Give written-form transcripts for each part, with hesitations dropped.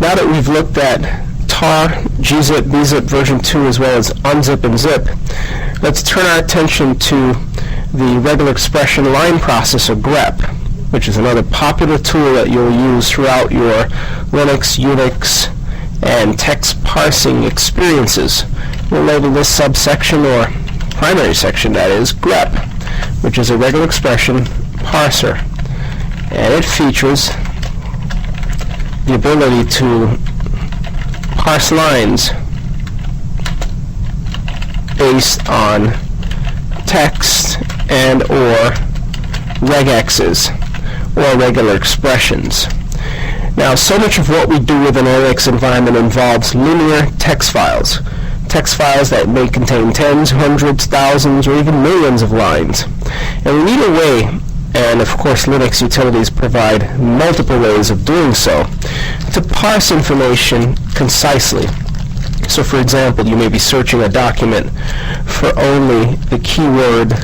Now that we've looked at tar, gzip, bzip version 2, as well as unzip and zip, let's turn our attention to the regular expression line processor, Grep, which is another popular tool that you'll use throughout your Linux, Unix, and text parsing experiences. We'll label this subsection, or primary section that is, Grep, which is a regular expression parser. And it features the ability to parse lines based on text and or regexes, or regular expressions. Now, so much of what we do with an Linux environment involves linear text files that may contain tens, hundreds, thousands, or even millions of lines. And we need a way, and of course Linux utilities provide multiple ways of doing so, to parse information concisely. So for example, you may be searching a document for only the keyword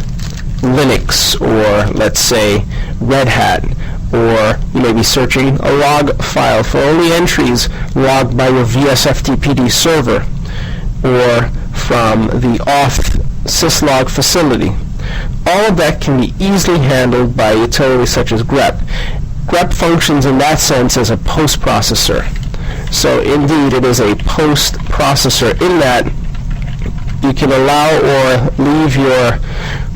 Linux, or let's say Red Hat, or you may be searching a log file for only entries logged by your VSFTPD server, or from the auth syslog facility. All of that can be easily handled by utilities such as Grep. Grep functions in that sense as a post processor. So indeed, it is a post processor in that you can allow or leave your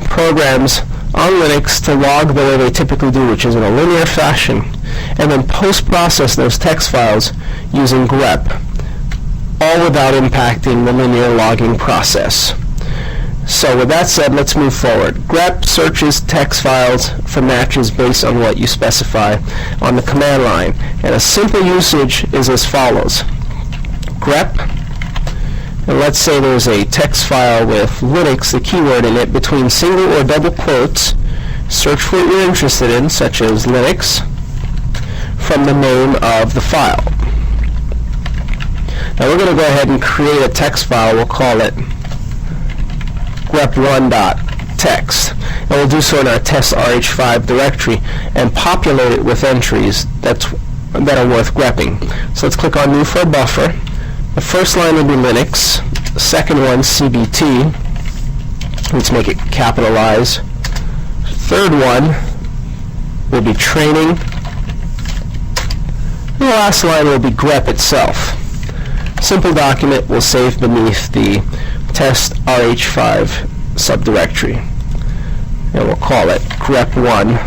programs on Linux to log the way they typically do, which is in a linear fashion, and then post-process those text files using Grep, all without impacting the linear logging process. So with that said, let's move forward. Grep searches text files for matches based on what you specify on the command line, and a simple usage is as follows. Grep, and let's say there's a text file with Linux, the keyword in it, between single or double quotes. Search for what you're interested in, such as Linux, from the name of the file. Now we're going to go ahead and create a text file. We'll call it grep1.txt, and we'll do so in our test RH5 directory and populate it with entries that are worth grepping. So let's click on New for a buffer. The first line will be Linux, the second one CBT, let's make it capitalize. Third one will be training, and the last line will be Grep itself. Simple document will save beneath the test RH5 subdirectory, and we'll call it grep1.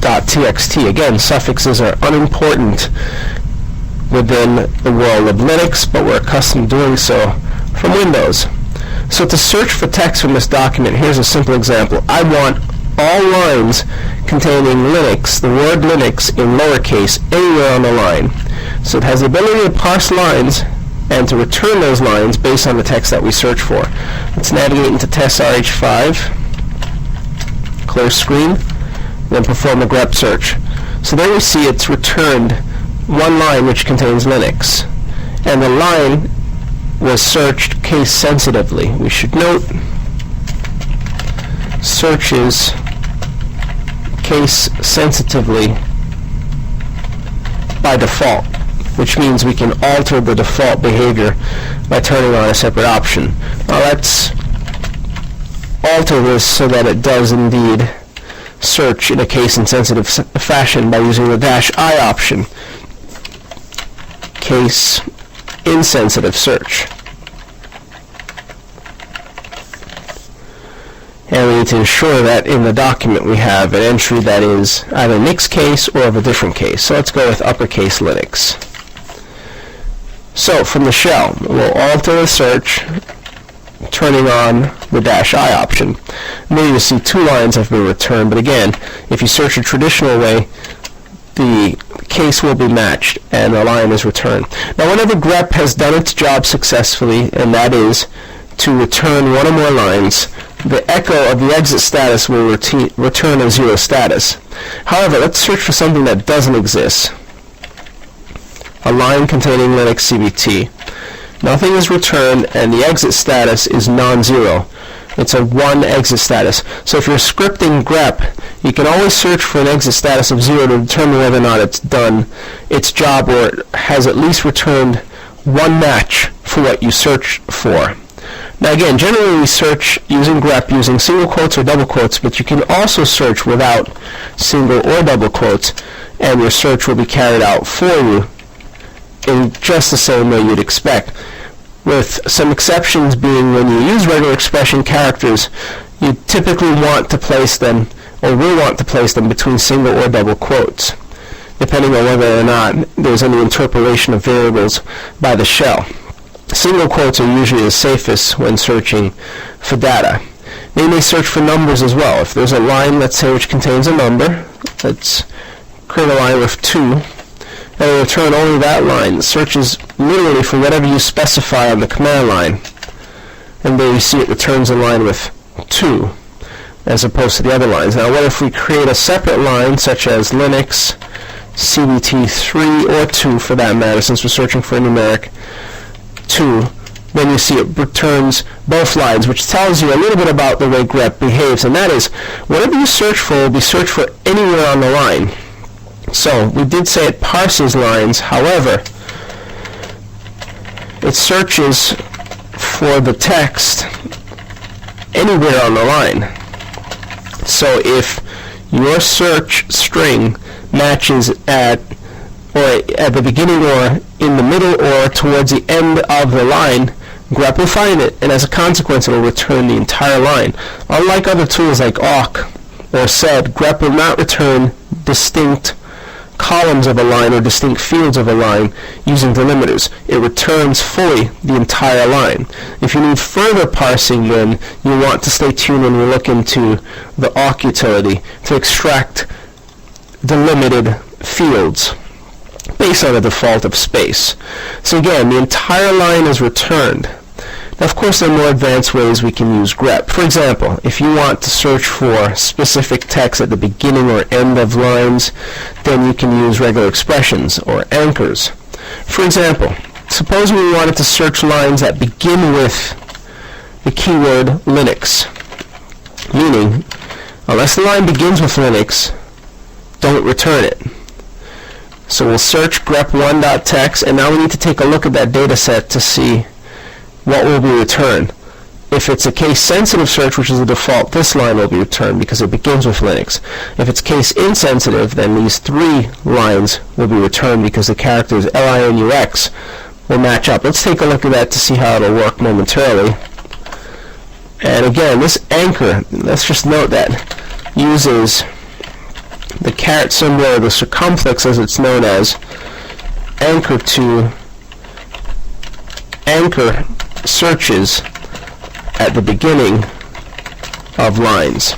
.txt. Again, suffixes are unimportant within the world of Linux, but we're accustomed to doing so from Windows. So to search for text from this document, here's a simple example. I want all lines containing Linux, the word Linux in lowercase, anywhere on the line. So it has the ability to parse lines and to return those lines based on the text that we search for. Let's navigate into test RH5, clear screen, then perform a grep search. So there we see it's returned one line which contains Linux, and the line was searched case sensitively. We should note searches case sensitively by default, which means we can alter the default behavior by turning on a separate option. Now let's alter this so that it does indeed search in a case-insensitive fashion by using the -I option, case-insensitive search. And we need to ensure that in the document we have an entry that is either mixed case or of a different case. So let's go with uppercase Linux. So from the shell, we'll alter the search, turning on the -I option. And then you see two lines have been returned, but again, if you search a traditional way, the case will be matched and the line is returned. Now whenever Grep has done its job successfully, and that is to return one or more lines, the echo of the exit status will return a 0 status. However, let's search for something that doesn't exist. A line containing Linux CBT. Nothing is returned and the exit status is non-zero. It's a one exit status. So if you're scripting grep, you can always search for an exit status of 0 to determine whether or not it's done its job, or it has at least returned one match for what you search for. Now again, generally we search using grep using single quotes or double quotes, but you can also search without single or double quotes, and your search will be carried out for you in just the same way you'd expect, with some exceptions being when you use regular expression characters, you typically want to place them, or will want to place them, between single or double quotes, depending on whether or not there's any interpolation of variables by the shell. Single quotes are usually the safest when searching for data. They may search for numbers as well. If there's a line, let's say, which contains a number, let's create a line with 2, and it'll return only that line. It searches literally for whatever you specify on the command line, and there you see it returns a line with 2 as opposed to the other lines. Now what if we create a separate line such as Linux CBT3 or 2 for that matter, since we're searching for a numeric 2, then you see it returns both lines, which tells you a little bit about the way grep behaves, and that is whatever you search for will be searched for anywhere on the line. So we did say it parses lines, however, it searches for the text anywhere on the line. So if your search string matches at the beginning or in the middle or towards the end of the line, grep will find it, and as a consequence it will return the entire line. Unlike other tools like awk or sed, grep will not return distinct columns of a line or distinct fields of a line using delimiters. It returns fully the entire line. If you need further parsing, then you want to stay tuned when we look into the awk utility to extract delimited fields based on a default of space. So again, the entire line is returned. Now, of course, there are more advanced ways we can use grep. For example, if you want to search for specific text at the beginning or end of lines, then you can use regular expressions or anchors. For example, suppose we wanted to search lines that begin with the keyword Linux, meaning unless the line begins with Linux, don't return it. So we'll search grep1.text, and now we need to take a look at that data set to see what will be returned. If it's a case-sensitive search, which is the default, this line will be returned because it begins with Linux. If it's case-insensitive, then these 3 lines will be returned because the characters LINUX will match up. Let's take a look at that to see how it'll work momentarily. And again, this anchor, let's just note that, uses the caret symbol, or the circumflex as it's known as, anchor to anchor searches at the beginning of lines.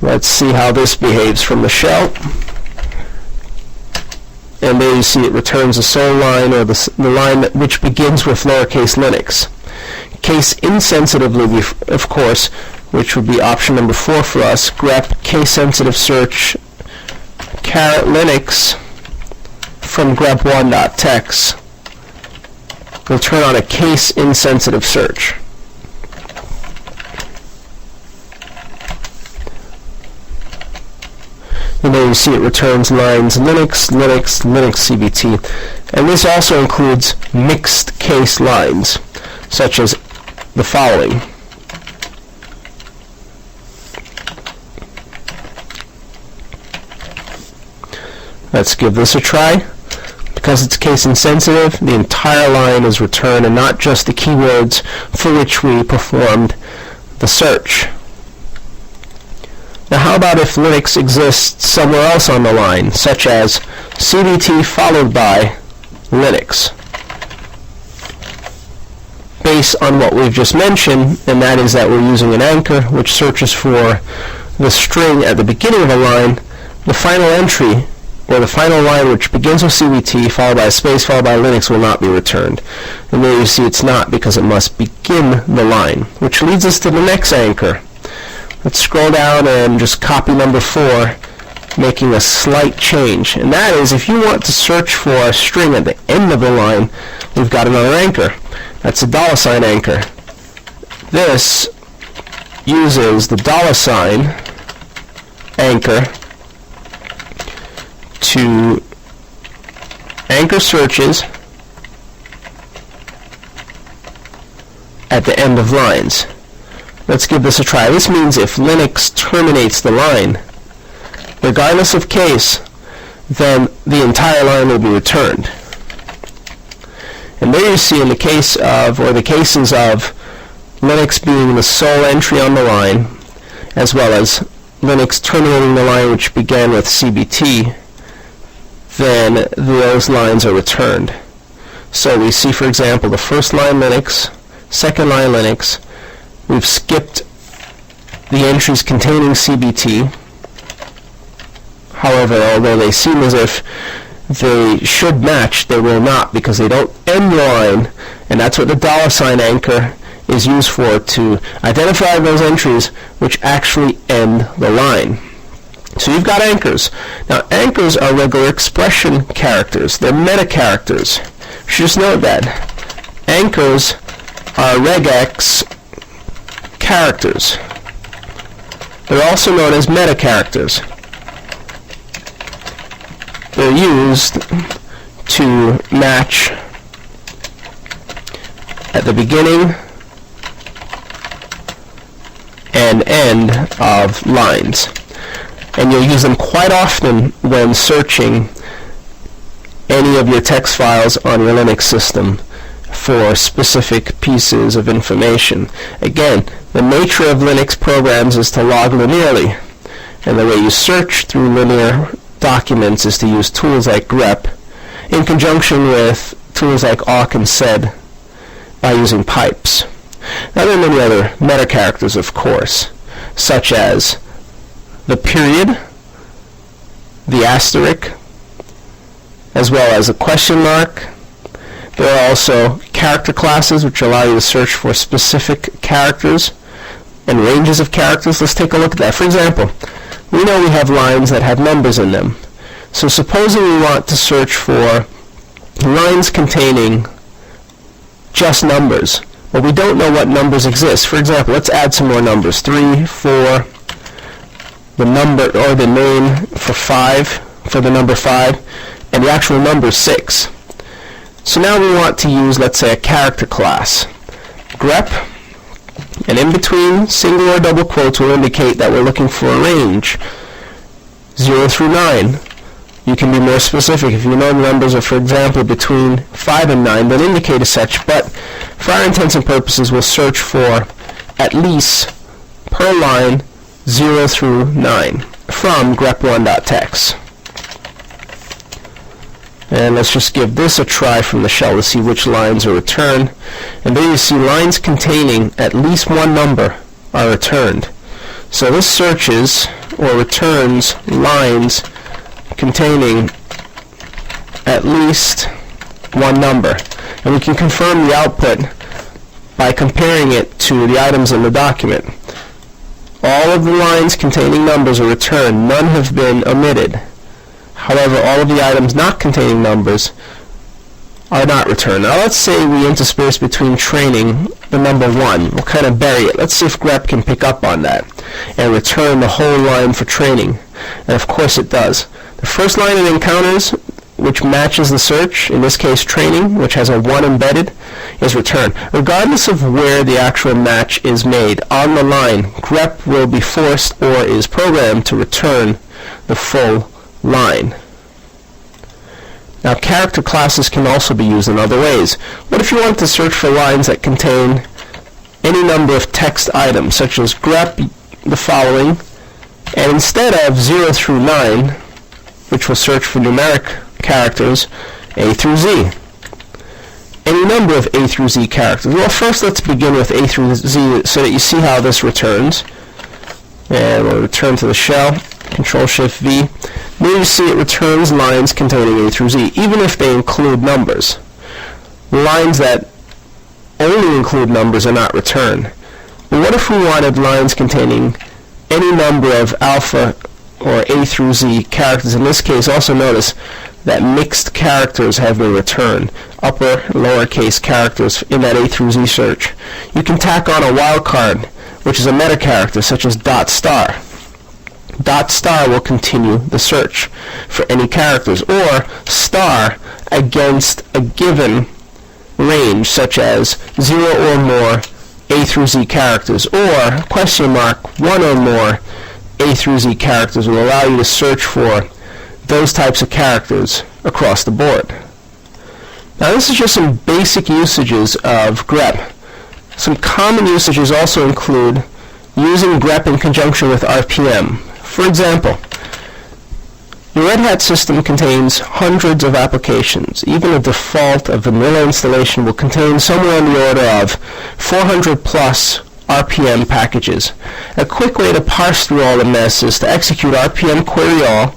Let's see how this behaves from the shell. And there you see it returns the sole line, or the line which begins with lowercase Linux. Case insensitively, of course, which would be option number 4 for us, grep case-sensitive search caret Linux from grep1.text will turn on a case-insensitive search. And there you see it returns lines Linux, Linux, Linux CBT. And this also includes mixed case lines, such as the following. Let's give this a try. Because it's case insensitive, the entire line is returned and not just the keywords for which we performed the search. Now how about if Linux exists somewhere else on the line, such as CBT followed by Linux? Based on what we've just mentioned, and that is that we're using an anchor which searches for the string at the beginning of a line, the final entry, or the final line which begins with CBT followed by a space followed by Linux, will not be returned. And there you see it's not, because it must begin the line, which leads us to the next anchor. Let's scroll down and just copy number 4, making a slight change. And that is, if you want to search for a string at the end of the line, we've got another anchor. That's a $sign anchor. This uses the $ anchor to anchor searches at the end of lines. Let's give this a try. This means if Linux terminates the line, regardless of case, then the entire line will be returned. And there you see in the case of, or the cases of, Linux being the sole entry on the line, as well as Linux terminating the line which began with CBT, then those lines are returned. So we see, for example, the first line Linux, second line Linux. We've skipped the entries containing CBT. However, although they seem as if they should match, they will not, because they don't end the line, and that's what the $ anchor is used for, to identify those entries which actually end the line. So you've got anchors. Now, anchors are regular expression characters. They're meta characters. You should just note that. Anchors are regex characters. They're also known as meta characters. They're used to match at the beginning and end of lines. And you'll use them quite often when searching any of your text files on your Linux system for specific pieces of information. Again, the nature of Linux programs is to log linearly, and the way you search through linear documents is to use tools like Grep in conjunction with tools like awk and sed by using pipes. Now, there are many other meta characters, of course, such as the period, the asterisk, as well as a question mark. There are also character classes which allow you to search for specific characters and ranges of characters. Let's take a look at that. For example, we know we have lines that have numbers in them. So supposing we want to search for lines containing just numbers, but we don't know what numbers exist. For example, let's add some more numbers. 3, 4, the number or the name for 5, for the number 5, and the actual number 6. So now we want to use, let's say, a character class. Grep, and in between single or double quotes will indicate that we're looking for a range, 0 through 9. You can be more specific. If you know the numbers are, for example, between 5 and 9, then indicate as such. But for our intents and purposes, we'll search for at least per line 0 through 9 from grep1.txt. And let's just give this a try from the shell to see which lines are returned. And there you see lines containing at least one number are returned. So this searches or returns lines containing at least one number. And we can confirm the output by comparing it to the items in the document. All of the lines containing numbers are returned. None have been omitted. However, all of the items not containing numbers are not returned. Now let's say we intersperse between training the number 1. We'll kind of bury it. Let's see if Grep can pick up on that and return the whole line for training. And of course it does. The first line it encounters, which matches the search, in this case training, which has a 1 embedded, is returned. Regardless of where the actual match is made on the line, Grep will be forced or is programmed to return the full line. Now, character classes can also be used in other ways. What if you want to search for lines that contain any number of text items, such as Grep the following, and instead of 0 through 9, which will search for numeric characters, A through Z. Any number of A through Z characters. Well, first let's begin with A through Z so that you see how this returns. And we'll return to the shell. Control-Shift-V. Now you see it returns lines containing A through Z, even if they include numbers. Lines that only include numbers are not returned. But what if we wanted lines containing any number of alpha or A through Z characters? In this case, also notice that mixed characters have been returned, upper, lowercase characters in that A through Z search. You can tack on a wildcard which is a meta character such as $*. $* will continue the search for any characters, or star against a given range such as 0 or more A through Z characters, or question mark 1 or more A through Z characters will allow you to search for those types of characters across the board. Now this is just some basic usages of grep. Some common usages also include using grep in conjunction with RPM. For example, your Red Hat system contains hundreds of applications. Even a default, a vanilla installation will contain somewhere on the order of 400 plus RPM packages. A quick way to parse through all the mess is to execute RPM query all,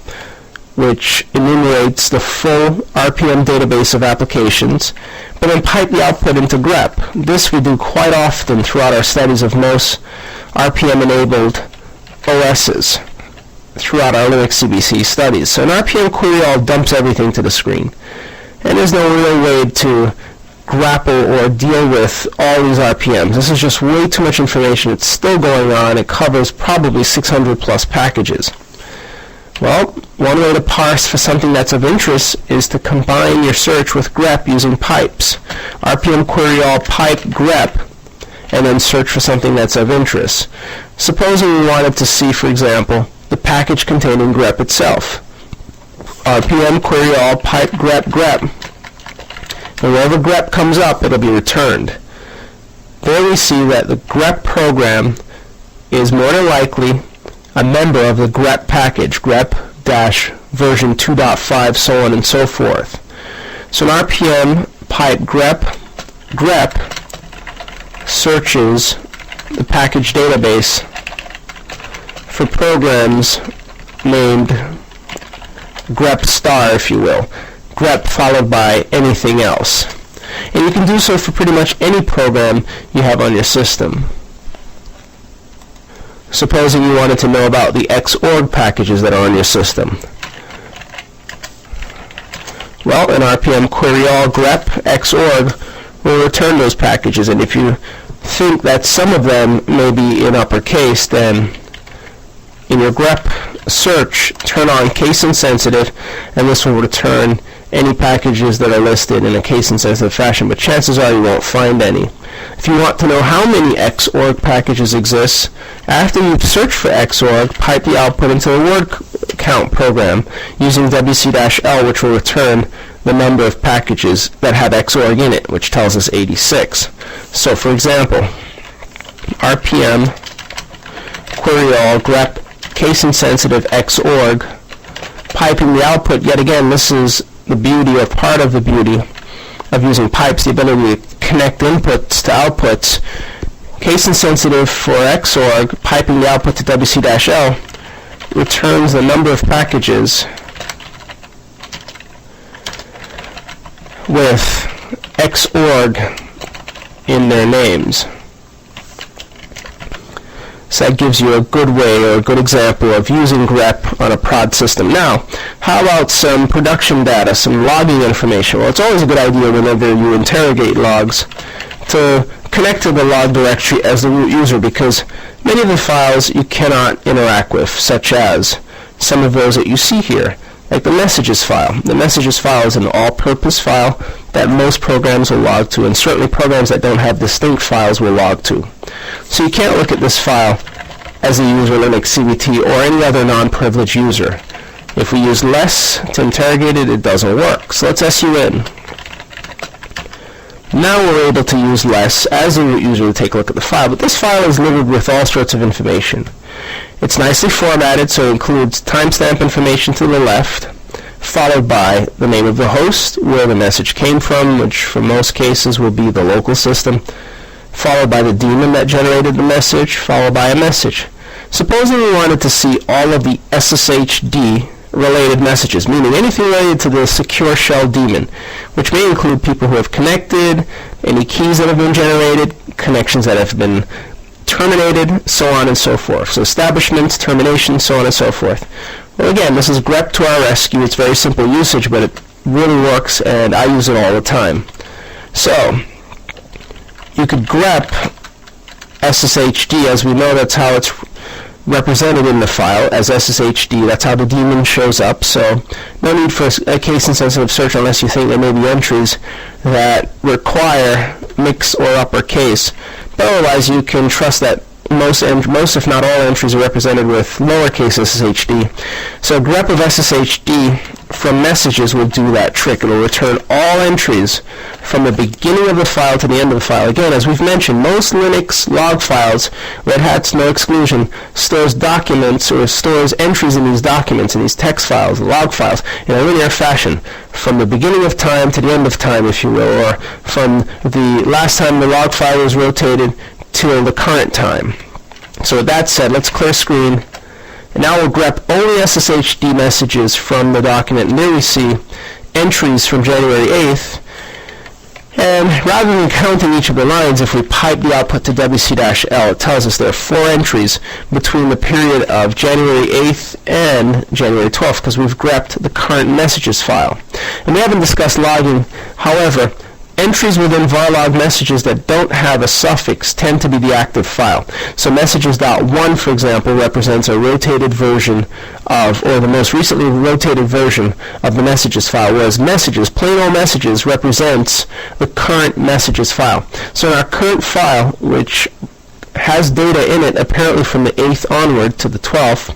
which enumerates the full RPM database of applications, but then pipe the output into grep. This we do quite often throughout our studies of most RPM-enabled OSs throughout our Linux CBC studies. So an RPM query all dumps everything to the screen, and there's no real way to grapple or deal with all these RPMs. This is just way too much information. It's still going on. It covers probably 600 plus packages. Well, one way to parse for something that's of interest is to combine your search with grep using pipes. RPM query all pipe grep, and then search for something that's of interest. Supposing we wanted to see, for example, the package containing grep itself. RPM query all pipe grep, and wherever grep comes up, it'll be returned. There we see that the grep program is more than likely a member of the grep package, grep-version 2.5, so on and so forth. So an RPM pipe grep searches the package database for programs named grep star, if you will. Grep followed by anything else. And you can do so for pretty much any program you have on your system. Supposing you wanted to know about the xorg packages that are on your system. Well, an RPM query all grep xorg will return those packages, and if you think that some of them may be in uppercase, then in your grep search, turn on case insensitive, and this will return any packages that are listed in a case insensitive fashion, but chances are you won't find any. If you want to know how many xorg packages exist, after you've searched for xorg, pipe the output into the word count program using wc-l, which will return the number of packages that have xorg in it, which tells us 86. So for example, RPM query all grep case insensitive xorg, piping the output. Yet again, this is the beauty, or part of the beauty, of using pipes, the ability to connect inputs to outputs. Case insensitive for xorg, piping the output to wc-l, returns the number of packages with xorg in their names. So that gives you a good way, or a good example of using grep on a prod system. Now, how about some production data, some logging information? Well, it's always a good idea whenever you interrogate logs to connect to the log directory as the root user, because many of the files you cannot interact with, such as some of those that you see here, like the messages file. The messages file is an all-purpose file that most programs will log to, and certainly programs that don't have distinct files will log to. So you can't look at this file as a user Linux CBT or any other non-privileged user. If we use less to interrogate it, it doesn't work. So let's SU in. Now we're able to use less as a root user to take a look at the file, but this file is littered with all sorts of information. It's nicely formatted, so it includes timestamp information to the left, followed by the name of the host, where the message came from, which for most cases will be the local system, followed by the daemon that generated the message, followed by a message. Supposing we wanted to see all of the SSHD related messages, meaning anything related to the secure shell daemon, which may include people who have connected, any keys that have been generated, connections that have been terminated, so on and so forth. So establishments, terminations, so on and so forth. Well, again, this is grep to our rescue. It's very simple usage, but it really works, and I use it all the time. So you could grep SSHD, as we know that's how it's represented in the file as SSHD. That's how the daemon shows up, so no need for a case-insensitive search unless you think there may be entries that require mix or uppercase. But otherwise, you can trust that most if not all entries are represented with lowercase SSHD. So grep of SSHD from messages will do that trick. It will return all entries from the beginning of the file to the end of the file. Again, as we've mentioned, most Linux log files, Red Hat's no exclusion, stores documents or stores entries in these documents, in these text files, log files, in a linear fashion, from the beginning of time to the end of time, if you will, or from the last time the log file was rotated to the current time. So with that said, let's clear screen. And now we'll grep only SSHD messages from the document. And there we see entries from January 8th. And rather than counting each of the lines, if we pipe the output to WC-L, it tells us there are 4 entries between the period of January 8th and January 12th, because we've grepped the current messages file. And we haven't discussed logging. However, entries within varlog messages that don't have a suffix tend to be the active file. So messages.1, for example, represents a rotated version of, or the most recently rotated version of the messages file, whereas messages, plain old messages, represents the current messages file. So in our current file, which has data in it apparently from the 8th onward to the 12th,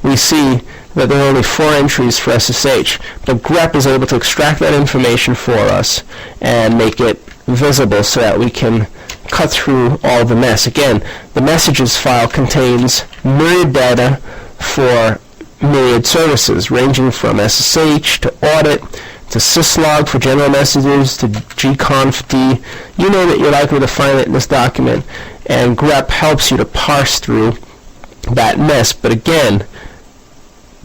we see that there are only 4 entries for SSH, but grep is able to extract that information for us and make it visible so that we can cut through all the mess. Again, the messages file contains myriad data for myriad services, ranging from SSH to audit to syslog for general messages to gconfd. You know that you're likely to find it in this document, and grep helps you to parse through that mess. But again,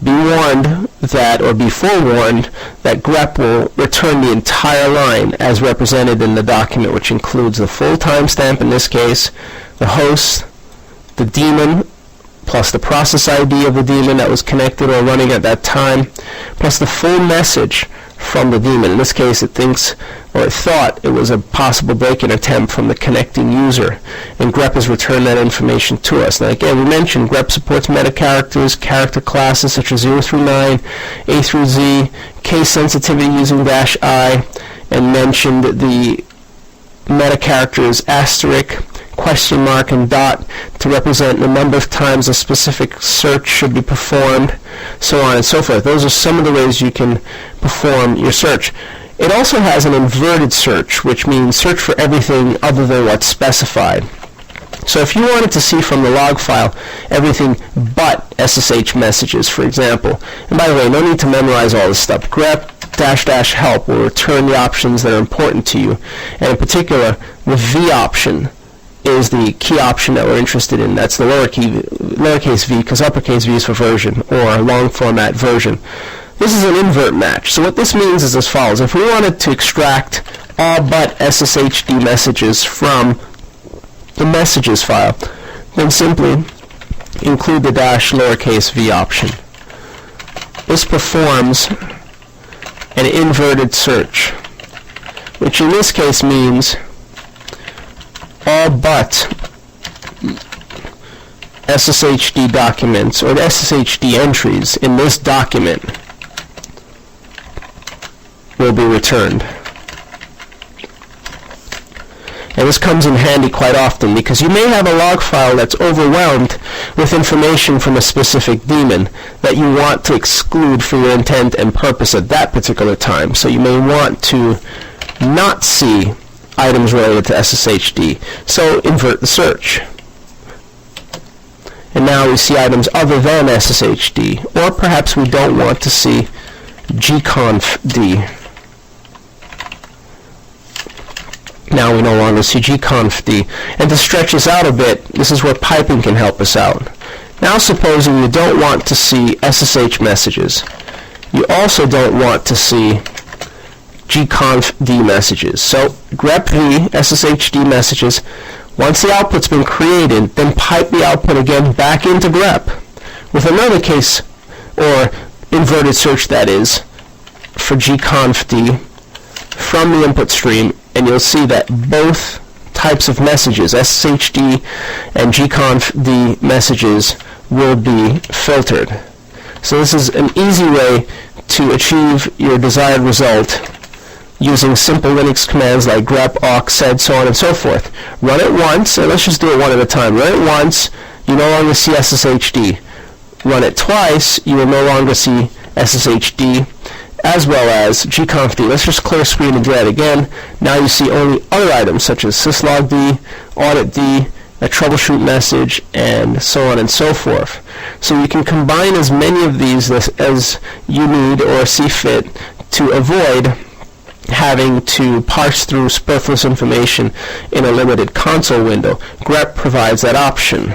be warned that, or be forewarned, that grep will return the entire line as represented in the document, which includes the full timestamp in this case, the host, the daemon, plus the process ID of the daemon that was connected or running at that time, plus the full message from the daemon. In this case, it thinks, or it thought, it was a possible break-in attempt from the connecting user, and grep has returned that information to us. Now again, we mentioned grep supports meta characters, character classes such as 0 through 9, A through Z, case sensitivity using -I, and mentioned the meta characters asterisk, question mark, and dot to represent the number of times a specific search should be performed, so on and so forth. Those are some of the ways you can perform your search. It also has an inverted search, which means search for everything other than what's specified. So if you wanted to see from the log file everything but SSH messages, for example, and by the way, no need to memorize all this stuff. Grep -- help will return the options that are important to you, and in particular, the V option is the key option that we're interested in. That's the lowercase v, because uppercase v is for version, or long format version. This is an invert match. So what this means is as follows. If we wanted to extract all but SSHD messages from the messages file, then simply include the lowercase v option. This performs an inverted search, which in this case means all but SSHD documents or the SSHD entries in this document will be returned. And this comes in handy quite often because you may have a log file that's overwhelmed with information from a specific daemon that you want to exclude for your intent and purpose at that particular time. So you may want to not see items related to SSHD. So invert the search. And now we see items other than SSHD. Or perhaps we don't want to see gconfd. Now we no longer see gconfd. And to stretch this out a bit, this is where piping can help us out. Now supposing you don't want to see SSH messages. You also don't want to see gconfd messages. So grep v SSHD messages. Once the output's been created, then pipe the output again back into grep with another case, or inverted search that is, for gconfd from the input stream, and you'll see that both types of messages, SSHD and gconfd messages, will be filtered. So this is an easy way to achieve your desired result using simple Linux commands like grep, awk, sed, so on and so forth. Run it once, and let's just do it one at a time. Run it once, you no longer see SSHD. Run it twice, you will no longer see SSHD as well as gconfd. Let's just clear screen and do that again. Now you see only other items such as syslogd, auditd, a troubleshoot message, and so on and so forth. So you can combine as many of these as you need or see fit to avoid having to parse through superfluous information in a limited console window. Grep provides that option.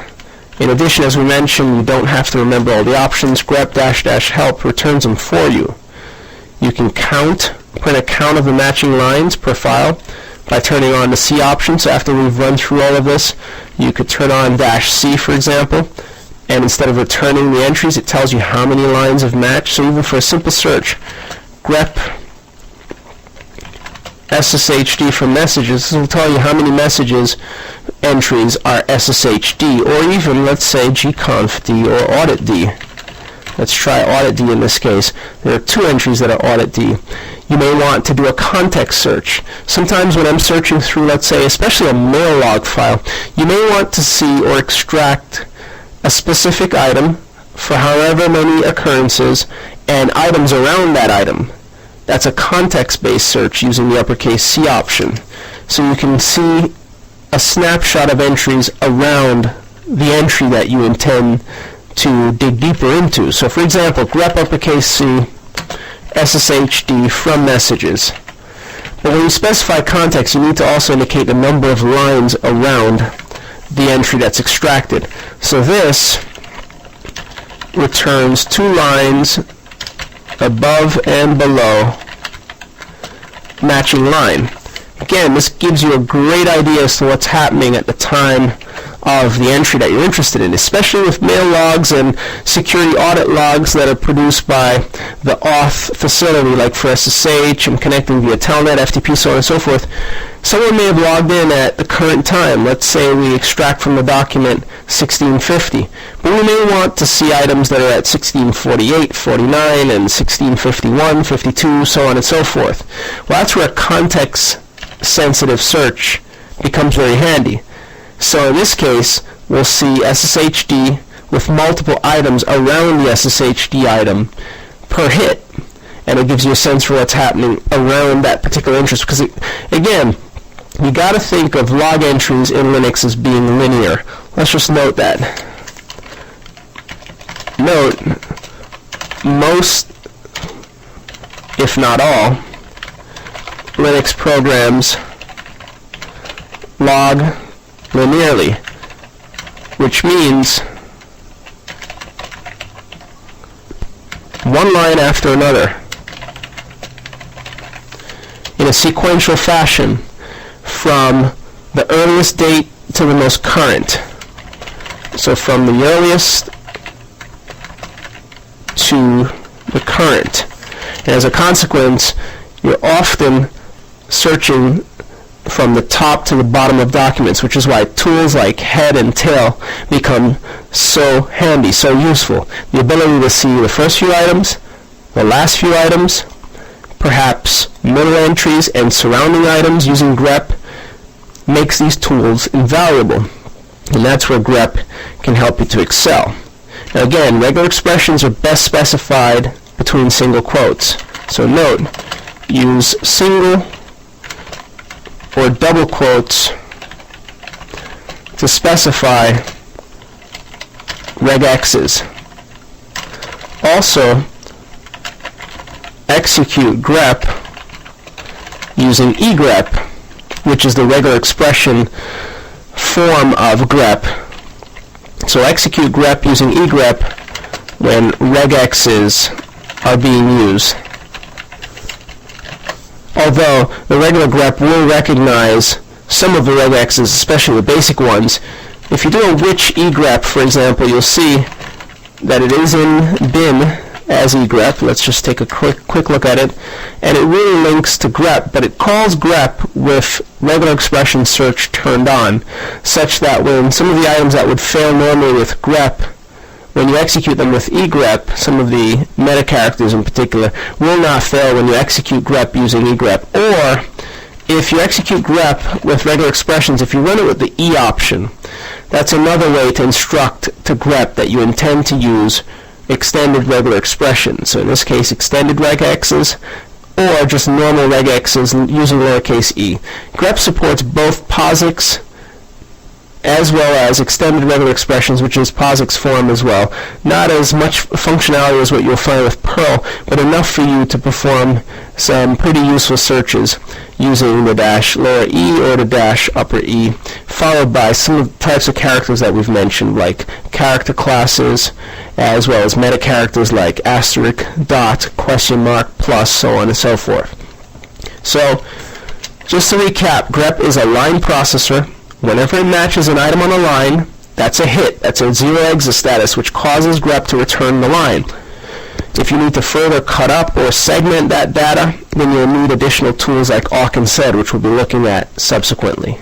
In addition, as we mentioned, you don't have to remember all the options. Grep --help returns them for you. You can print a count of the matching lines per file by turning on the C option. So after we've run through all of this, you could turn on -C, for example, and instead of returning the entries, it tells you how many lines have matched. So even for a simple search, grep SSHD for messages, this will tell you how many messages entries are SSHD, or even, let's say, gconfd or auditd. Let's try auditd in this case. There are 2 entries that are auditd. You may want to do a context search. Sometimes when I'm searching through, let's say, especially a mail log file, you may want to see or extract a specific item for however many occurrences and items around that item. That's a context-based search using the uppercase C option. So you can see a snapshot of entries around the entry that you intend to dig deeper into. So for example, grep uppercase C, SSHD from messages. But when you specify context, you need to also indicate the number of lines around the entry that's extracted. So this returns 2 lines above and below matching line. Again, this gives you a great idea as to what's happening at the time of the entry that you're interested in, especially with mail logs and security audit logs that are produced by the auth facility, like for SSH and connecting via Telnet, FTP, so on and so forth. Someone may have logged in at the current time. Let's say we extract from the document 1650, but we may want to see items that are at 1648, 49, and 1651, 52, so on and so forth. Well, that's where a context-sensitive search becomes very handy. So in this case, we'll see SSHD with multiple items around the SSHD item per hit, and it gives you a sense for what's happening around that particular interest. Because again, you got to think of log entries in Linux as being linear. Let's just note that. Note, most, if not all, Linux programs log linearly, which means one line after another in a sequential fashion from the earliest date to the most current. So from the earliest to the current. And as a consequence, you're often searching from the top to the bottom of documents, which is why tools like head and tail become so handy, so useful. The ability to see the first few items, the last few items, perhaps middle entries and surrounding items using grep makes these tools invaluable. And that's where grep can help you to excel. Now again, regular expressions are best specified between single quotes. So note, use single or double quotes to specify regexes. Also, execute grep using egrep, which is the regular expression form of grep. So execute grep using egrep when regexes are being used. Although the regular grep will recognize some of the regexes, especially the basic ones. If you do a which egrep, for example, you'll see that it is in bin as egrep. Let's just take a quick look at it. And it really links to grep, but it calls grep with regular expression search turned on, such that when some of the items that would fail normally with grep, when you execute them with egrep, some of the meta characters in particular, will not fail when you execute grep using egrep. Or, if you execute grep with regular expressions, if you run it with the E option, that's another way to instruct to grep that you intend to use extended regular expressions. So in this case, extended regexes, or just normal regexes using lowercase e. Grep supports both POSIX as well as extended regular expressions, which is POSIX form as well. Not as much functionality as what you'll find with Perl, but enough for you to perform some pretty useful searches using the dash lower E or the dash upper E, followed by some of the types of characters that we've mentioned, like character classes, as well as meta characters like asterisk, dot, question mark, plus, so on and so forth. So, just to recap, grep is a line processor. Whenever it matches an item on a line, that's a hit. That's a zero exit status, which causes grep to return the line. If you need to further cut up or segment that data, then you'll need additional tools like awk and sed, which we'll be looking at subsequently.